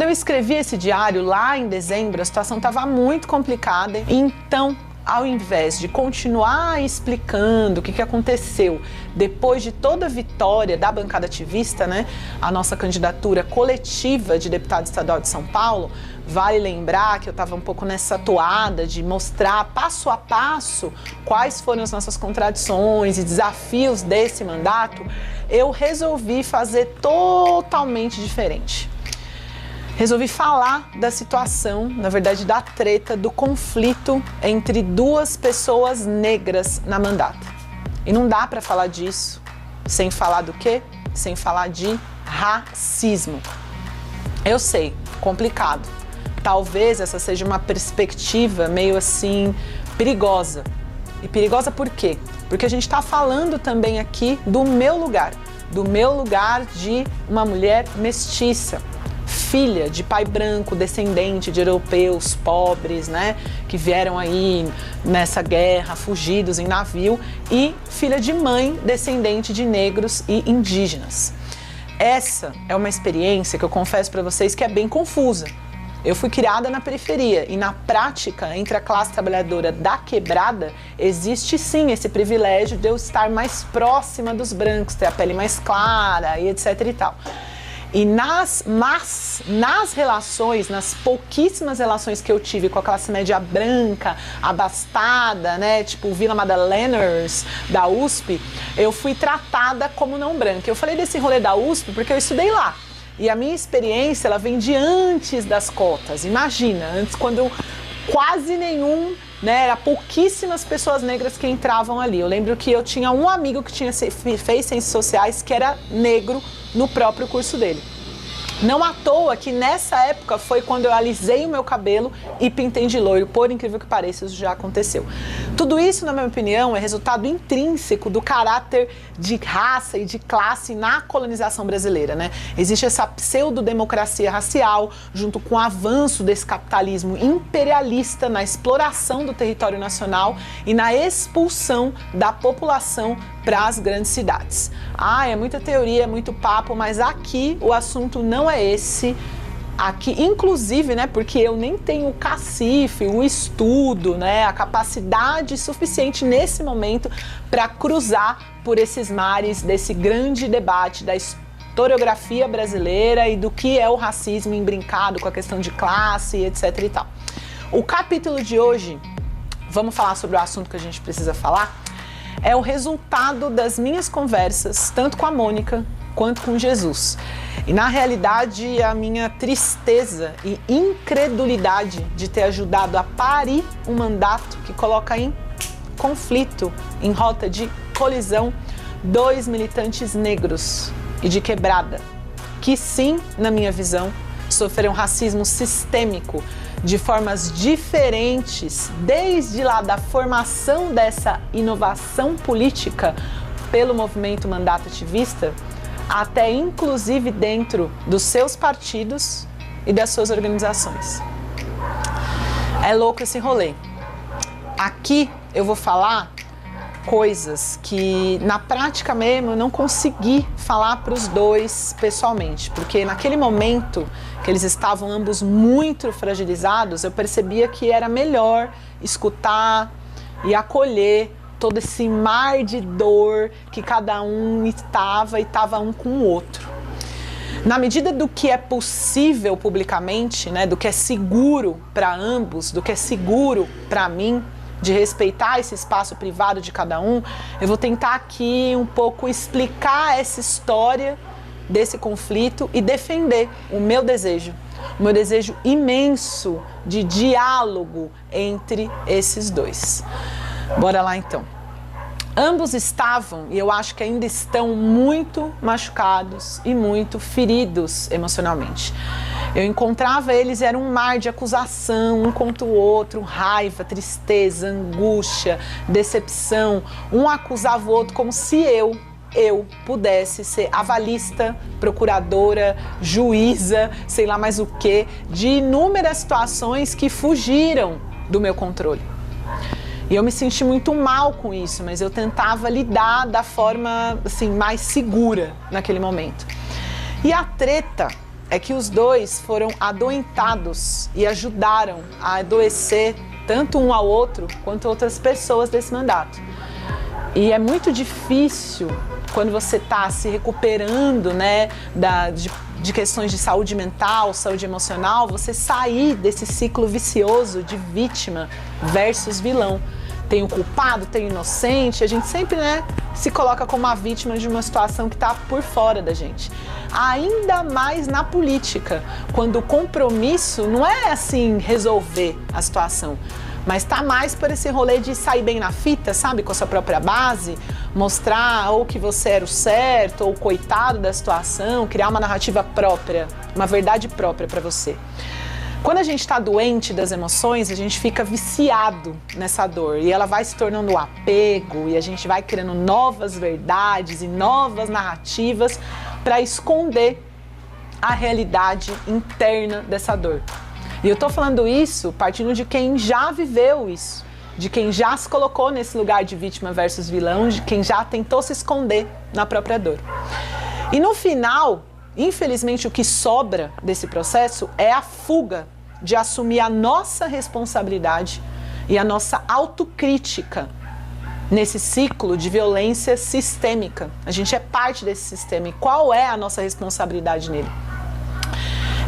eu escrevi esse diário lá em dezembro, a situação estava muito complicada, então, ao invés de continuar explicando o que aconteceu depois de toda a vitória da bancada ativista, né, a nossa candidatura coletiva de deputado estadual de São Paulo, vale lembrar que eu estava um pouco nessa toada de mostrar passo a passo quais foram as nossas contradições e desafios desse mandato, eu resolvi fazer totalmente diferente. Resolvi falar da situação, na verdade da treta, do conflito entre duas pessoas negras na mandata. E não dá para falar disso sem falar do quê? Sem falar de racismo. Eu sei, complicado. Talvez essa seja uma perspectiva meio assim perigosa. E perigosa por quê? Porque a gente está falando também aqui do meu lugar de uma mulher mestiça, filha de pai branco, descendente de europeus pobres, né, que vieram aí nessa guerra, fugidos em navio, e filha de mãe descendente de negros e indígenas. Essa é uma experiência que eu confesso para vocês que é bem confusa. Eu fui criada na periferia e na prática, entre a classe trabalhadora da quebrada, existe sim esse privilégio de eu estar mais próxima dos brancos, ter a pele mais clara e etc e tal. E nas relações, nas pouquíssimas relações que eu tive com a classe média branca, abastada, né, tipo Vila Madaleners da USP, eu fui tratada como não branca. Eu falei desse rolê da USP porque eu estudei lá. E a minha experiência, ela vem de antes das cotas. Imagina, antes quando quase nenhum, né, era pouquíssimas pessoas negras que entravam ali. Eu lembro que eu tinha um amigo que fez ciências sociais que era negro no próprio curso dele. Não à toa que nessa época foi quando eu alisei o meu cabelo e pintei de loiro, por incrível que pareça, isso já aconteceu. Tudo isso, na minha opinião, é resultado intrínseco do caráter de raça e de classe na colonização brasileira, né? Existe essa pseudo-democracia racial, junto com o avanço desse capitalismo imperialista na exploração do território nacional e na expulsão da população para as grandes cidades. É muita teoria, é muito papo, mas aqui o assunto não é esse. Aqui, inclusive, né, porque eu nem tenho o cacife, o estudo, né, a capacidade suficiente nesse momento para cruzar por esses mares desse grande debate da historiografia brasileira e do que é o racismo imbrincado com a questão de classe, etc e tal. O capítulo de hoje, vamos falar sobre o assunto que a gente precisa falar, é o resultado das minhas conversas, tanto com a Mônica quanto com Jesus. E na realidade, a minha tristeza e incredulidade de ter ajudado a parir um mandato que coloca em conflito, em rota de colisão, dois militantes negros e de quebrada, que sim, na minha visão, sofreram racismo sistêmico de formas diferentes, desde lá da formação dessa inovação política pelo movimento mandato ativista, até inclusive dentro dos seus partidos e das suas organizações. É louco esse rolê. Aqui eu vou falar coisas que na prática mesmo eu não consegui falar para os dois pessoalmente, porque naquele momento que eles estavam ambos muito fragilizados, eu percebia que era melhor escutar e acolher todo esse mar de dor que cada um estava um com o outro. Na medida do que é possível publicamente, né, do que é seguro para ambos, do que é seguro para mim, de respeitar esse espaço privado de cada um, eu vou tentar aqui um pouco explicar essa história desse conflito e defender o meu desejo imenso de diálogo entre esses dois. Bora lá então. Ambos estavam, e eu acho que ainda estão, muito machucados e muito feridos emocionalmente. Eu encontrava eles, era um mar de acusação, um contra o outro, raiva, tristeza, angústia, decepção. Um acusava o outro como se eu pudesse ser avalista, procuradora, juíza, sei lá mais o quê, de inúmeras situações que fugiram do meu controle. E eu me senti muito mal com isso, mas eu tentava lidar da forma assim, mais segura naquele momento. E a treta é que os dois foram adoentados e ajudaram a adoecer tanto um ao outro quanto outras pessoas desse mandato. E é muito difícil quando você está se recuperando, né, de questões de saúde mental, saúde emocional, você sair desse ciclo vicioso de vítima versus vilão. Tem o culpado, tem o inocente, a gente sempre, né, se coloca como a vítima de uma situação que está por fora da gente. Ainda mais na política, quando o compromisso não é assim resolver a situação, mas tá mais por esse rolê de sair bem na fita, sabe, com a sua própria base, mostrar ou que você era o certo ou o coitado da situação, criar uma narrativa própria, uma verdade própria para você. Quando a gente está doente das emoções, a gente fica viciado nessa dor e ela vai se tornando um apego e a gente vai criando novas verdades e novas narrativas para esconder a realidade interna dessa dor. E eu tô falando isso partindo de quem já viveu isso, de quem já se colocou nesse lugar de vítima versus vilão, de quem já tentou se esconder na própria dor. E no final, infelizmente, o que sobra desse processo é a fuga de assumir a nossa responsabilidade e a nossa autocrítica nesse ciclo de violência sistêmica. A gente é parte desse sistema e qual é a nossa responsabilidade nele?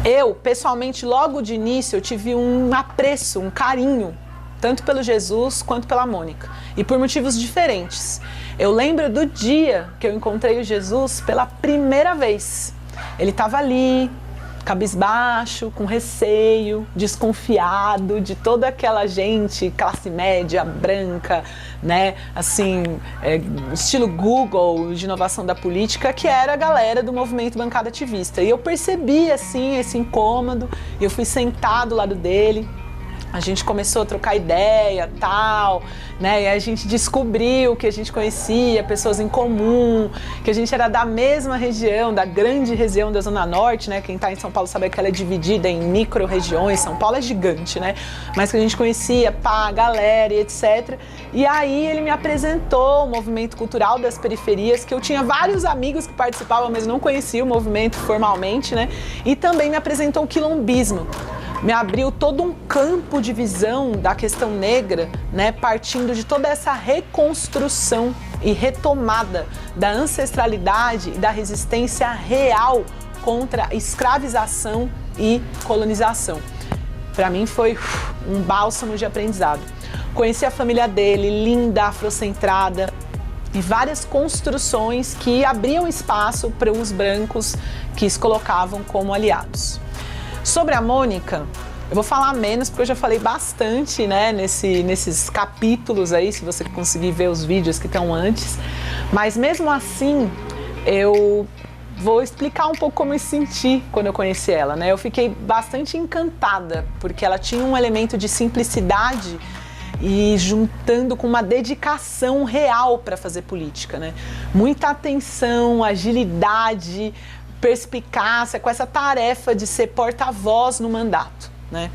Eu, pessoalmente, logo de início, eu tive um apreço, um carinho, tanto pelo Jesus quanto pela Mônica, e por motivos diferentes. Eu lembro do dia que eu encontrei o Jesus pela primeira vez. Ele estava ali, cabisbaixo, com receio, desconfiado de toda aquela gente, classe média, branca, né, assim, estilo Google, de inovação da política, que era a galera do movimento bancada ativista. E eu percebi, assim, esse incômodo, e eu fui sentar do lado dele. A gente começou a trocar ideia, tal, né? E a gente descobriu que a gente conhecia pessoas em comum, que a gente era da mesma região, da grande região da Zona Norte, né? Quem está em São Paulo sabe que ela é dividida em micro-regiões, São Paulo é gigante, né? Mas que a gente conhecia, pá, galera e etc. E aí ele me apresentou o movimento cultural das periferias, que eu tinha vários amigos que participavam, mas não conhecia o movimento formalmente, né? E também me apresentou o quilombismo. Me abriu todo um campo de visão da questão negra, né, partindo de toda essa reconstrução e retomada da ancestralidade e da resistência real contra a escravização e colonização. Para mim foi um bálsamo de aprendizado. Conheci a família dele, linda, afrocentrada, e várias construções que abriam espaço para os brancos que se colocavam como aliados. Sobre a Mônica, eu vou falar menos porque eu já falei bastante, né, nesses capítulos aí, se você conseguir ver os vídeos que estão antes. Mas mesmo assim, eu vou explicar um pouco como eu senti quando eu conheci ela, né? Eu fiquei bastante encantada, porque ela tinha um elemento de simplicidade e juntando com uma dedicação real para fazer política, né? Muita atenção, agilidade, perspicácia, com essa tarefa de ser porta-voz no mandato, né?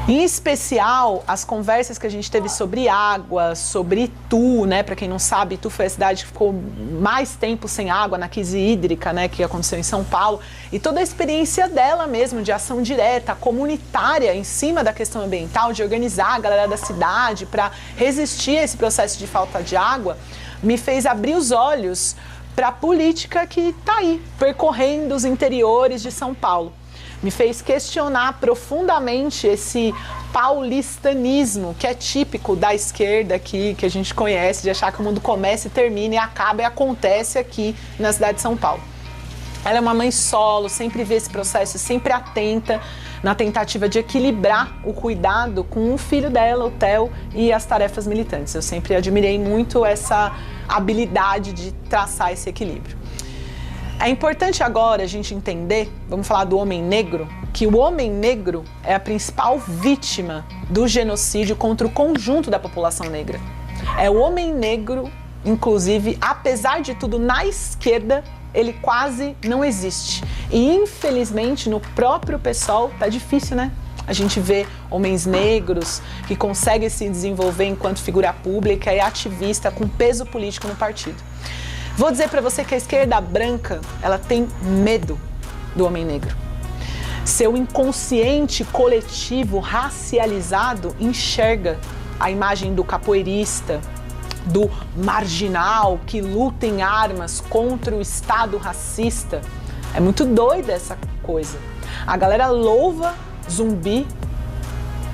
Em especial, as conversas que a gente teve sobre água, sobre Itu, né? Para quem não sabe, Itu foi a cidade que ficou mais tempo sem água na crise hídrica, né? Que aconteceu em São Paulo. E toda a experiência dela mesmo, de ação direta, comunitária, em cima da questão ambiental, de organizar a galera da cidade para resistir a esse processo de falta de água, me fez abrir os olhos para a política que está aí, percorrendo os interiores de São Paulo. Me fez questionar profundamente esse paulistanismo que é típico da esquerda aqui, que a gente conhece, de achar que o mundo começa e termina e acaba e acontece aqui na cidade de São Paulo. Ela é uma mãe solo, sempre vê esse processo, sempre atenta na tentativa de equilibrar o cuidado com o filho dela, o Theo, e as tarefas militantes. Eu sempre admirei muito essa habilidade de traçar esse equilíbrio. É importante agora a gente entender, vamos falar do homem negro, que o homem negro é a principal vítima do genocídio contra o conjunto da população negra. É o homem negro, inclusive, apesar de tudo, na esquerda, ele quase não existe. E infelizmente no próprio PSOL tá difícil, né? A gente vê homens negros que conseguem se desenvolver enquanto figura pública e ativista com peso político no partido. Vou dizer para você que a esquerda branca, ela tem medo do homem negro. Seu inconsciente coletivo racializado enxerga a imagem do capoeirista, do marginal que luta em armas contra o Estado racista. É muito doida essa coisa. A galera louva Zumbi,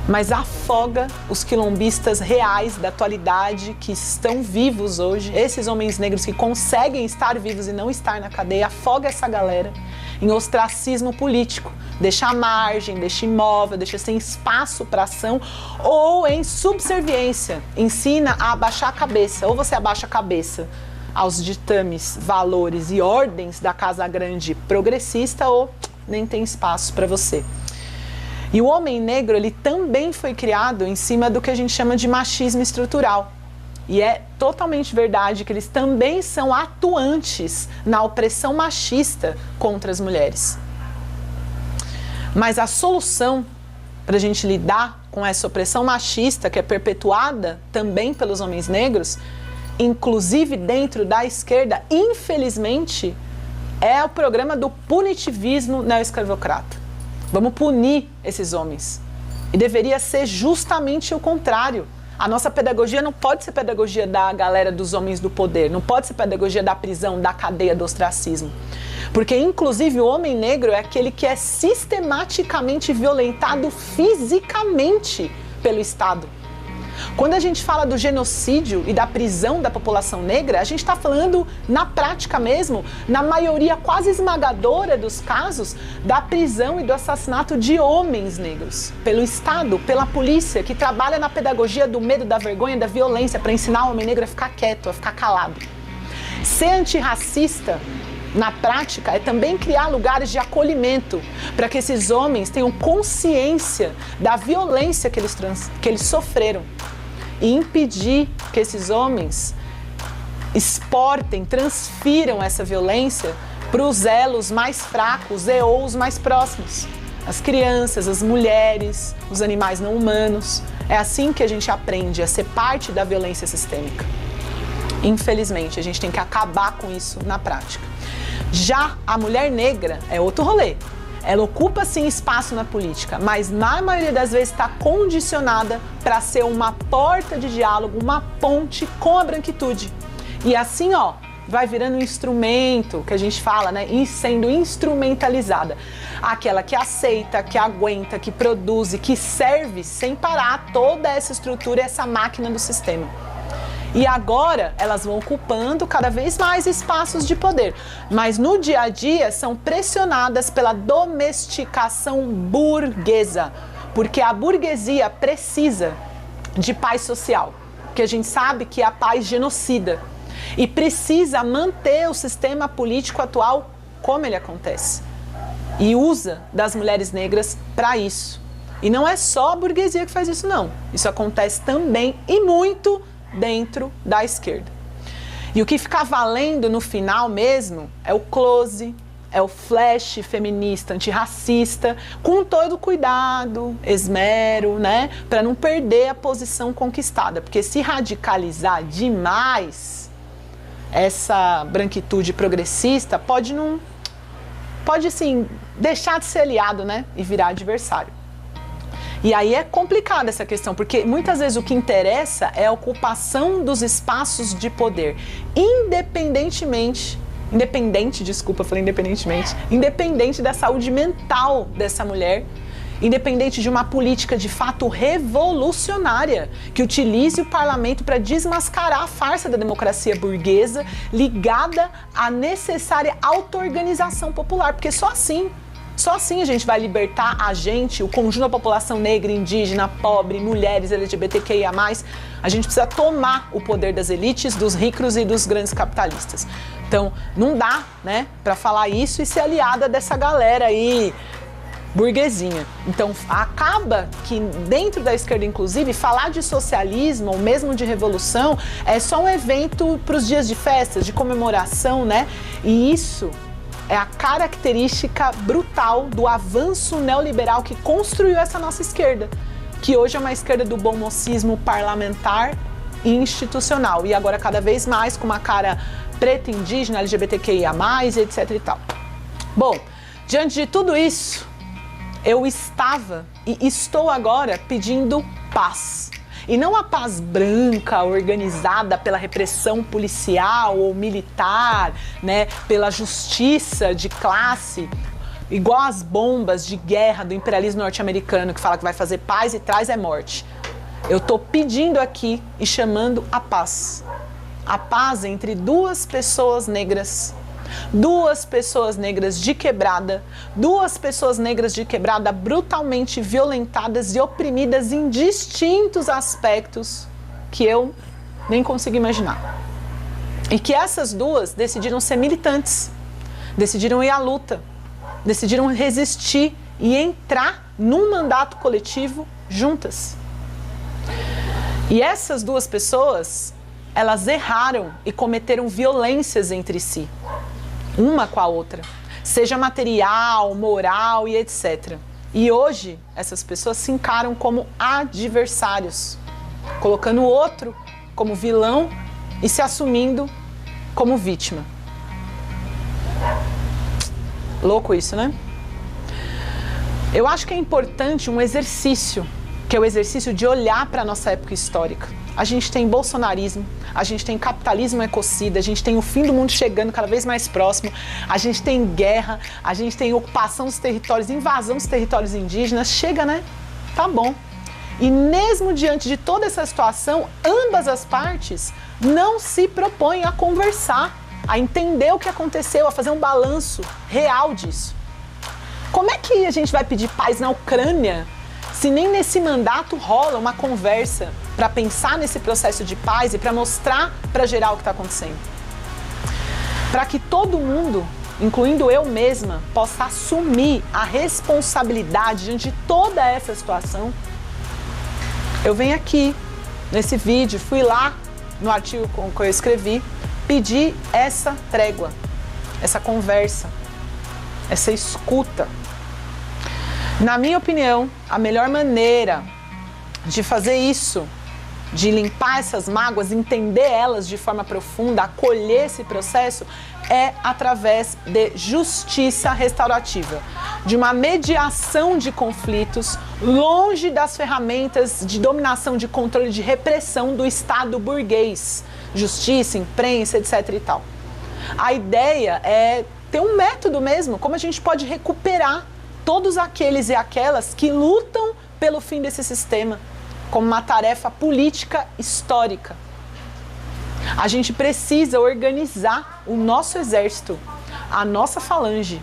mas afoga os quilombistas reais da atualidade que estão vivos hoje, esses homens negros que conseguem estar vivos e não estar na cadeia, afoga essa galera em ostracismo político, deixa à margem, deixa imóvel, deixa sem espaço para ação, ou em subserviência, ensina a abaixar a cabeça, ou você abaixa a cabeça aos ditames, valores e ordens da Casa Grande progressista, ou nem tem espaço para você. E o homem negro, ele também foi criado em cima do que a gente chama de machismo estrutural. E é totalmente verdade que eles também são atuantes na opressão machista contra as mulheres. Mas a solução para a gente lidar com essa opressão machista, que é perpetuada também pelos homens negros, inclusive dentro da esquerda, infelizmente, é o programa do punitivismo neoescravocrata. Vamos punir esses homens. E deveria ser justamente o contrário. A nossa pedagogia não pode ser pedagogia da galera dos homens do poder, não pode ser pedagogia da prisão, da cadeia, do ostracismo. Porque, inclusive, o homem negro é aquele que é sistematicamente violentado fisicamente pelo Estado. Quando a gente fala do genocídio e da prisão da população negra, a gente está falando, na prática mesmo, na maioria quase esmagadora dos casos, da prisão e do assassinato de homens negros pelo Estado, pela polícia, que trabalha na pedagogia do medo, da vergonha, da violência, para ensinar o homem negro a ficar quieto, a ficar calado. Ser antirracista, na prática, é também criar lugares de acolhimento para que esses homens tenham consciência da violência que eles sofreram e impedir que esses homens exportem, transfiram essa violência para os elos mais fracos e ou os mais próximos. As crianças, as mulheres, os animais não humanos. É assim que a gente aprende a ser parte da violência sistêmica. Infelizmente, a gente tem que acabar com isso na prática. Já a mulher negra é outro rolê. Ela ocupa sim espaço na política, mas na maioria das vezes está condicionada para ser uma porta de diálogo, uma ponte com a branquitude. E assim, ó, vai virando um instrumento, que a gente fala, né? E sendo instrumentalizada. Aquela que aceita, que aguenta, que produz e que serve sem parar toda essa estrutura e essa máquina do sistema. E agora elas vão ocupando cada vez mais espaços de poder. Mas no dia a dia são pressionadas pela domesticação burguesa. Porque a burguesia precisa de paz social. Que a gente sabe que é a paz genocida. E precisa manter o sistema político atual como ele acontece. E usa das mulheres negras para isso. E não é só a burguesia que faz isso, não. Isso acontece também e muito dentro da esquerda. E o que fica valendo no final mesmo é o close, é o flash feminista, antirracista, com todo cuidado, esmero, né? Para não perder a posição conquistada. Porque se radicalizar demais, essa branquitude progressista pode assim, deixar de ser aliado, né? E virar adversário. E aí é complicada essa questão, porque muitas vezes o que interessa é a ocupação dos espaços de poder, independente da saúde mental dessa mulher, independente de uma política de fato revolucionária, que utilize o parlamento para desmascarar a farsa da democracia burguesa ligada à necessária auto-organização popular, porque só assim a gente vai libertar a gente, o conjunto da população negra, indígena, pobre, mulheres, LGBTQIA+. A gente precisa tomar o poder das elites, dos ricos e dos grandes capitalistas. Então, não dá, né, para falar isso e ser aliada dessa galera aí burguesinha. Então, acaba que dentro da esquerda, inclusive, falar de socialismo ou mesmo de revolução é só um evento para os dias de festas, de comemoração, né? E isso é a característica brutal do avanço neoliberal que construiu essa nossa esquerda, que hoje é uma esquerda do bom mocismo parlamentar e institucional, e agora cada vez mais com uma cara preta, indígena, LGBTQIA+, etc e tal. Bom, Diante de tudo isso, eu estava e estou agora pedindo paz. E não a paz branca, organizada pela repressão policial ou militar, né, pela justiça de classe, igual as bombas de guerra do imperialismo norte-americano que fala que vai fazer paz e traz é morte. Eu estou pedindo aqui e chamando a paz. A paz entre duas pessoas negras de quebrada, duas pessoas negras de quebrada brutalmente violentadas e oprimidas em distintos aspectos que eu nem consigo imaginar. E que essas duas decidiram ser militantes, decidiram ir à luta, decidiram resistir e entrar num mandato coletivo juntas. E essas duas pessoas, elas erraram e cometeram violências entre si, uma com a outra, seja material, moral e etc. E hoje, essas pessoas se encaram como adversários, colocando o outro como vilão e se assumindo como vítima. Louco isso, né? Eu acho que é importante um exercício, que é o exercício de olhar para a nossa época histórica. A gente tem bolsonarismo, a gente tem capitalismo ecocida, a gente tem o fim do mundo chegando cada vez mais próximo, a gente tem guerra, a gente tem ocupação dos territórios, invasão dos territórios indígenas. Chega, né? Tá bom. E mesmo diante de toda essa situação, ambas as partes não se propõem a conversar, a entender o que aconteceu, a fazer um balanço real disso. Como é que a gente vai pedir paz na Ucrânia se nem nesse mandato rola uma conversa para pensar nesse processo de paz e para mostrar para geral o que está acontecendo? Para que todo mundo, incluindo eu mesma, possa assumir a responsabilidade diante de toda essa situação. Eu venho aqui, nesse vídeo, fui lá no artigo que eu escrevi, pedir essa trégua, essa conversa, essa escuta. Na minha opinião, a melhor maneira de fazer isso, de limpar essas mágoas, entender elas de forma profunda, acolher esse processo, é através de justiça restaurativa, de uma mediação de conflitos, longe das ferramentas de dominação, de controle, de repressão do Estado burguês, justiça, imprensa, etc. e tal. A ideia é ter um método mesmo, como a gente pode recuperar todos aqueles e aquelas que lutam pelo fim desse sistema, como uma tarefa política histórica. A gente precisa organizar o nosso exército, a nossa falange,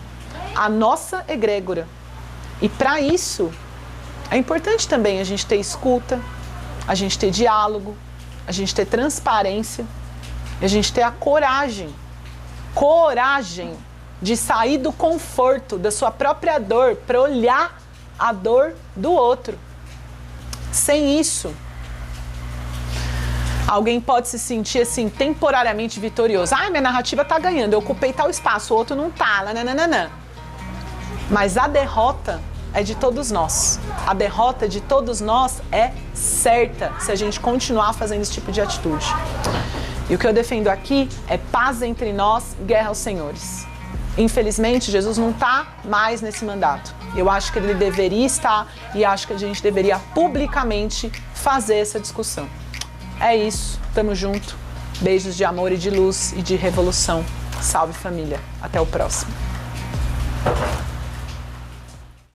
a nossa egrégora. E para isso, é importante também a gente ter escuta, a gente ter diálogo, a gente ter transparência, a gente ter a coragem de sair do conforto da sua própria dor para olhar a dor do outro. Sem isso, alguém pode se sentir assim, temporariamente vitorioso. Ah, minha narrativa tá ganhando, eu ocupei tal espaço, o outro não tá, nananana. Mas a derrota é de todos nós. A derrota de todos nós é certa se a gente continuar fazendo esse tipo de atitude. E o que eu defendo aqui é paz entre nós, guerra aos senhores. Infelizmente, Jesus não está mais nesse mandato. Eu acho que ele deveria estar e acho que a gente deveria publicamente fazer essa discussão. É isso, tamo junto. Beijos de amor e de luz e de revolução. Salve família. Até o próximo.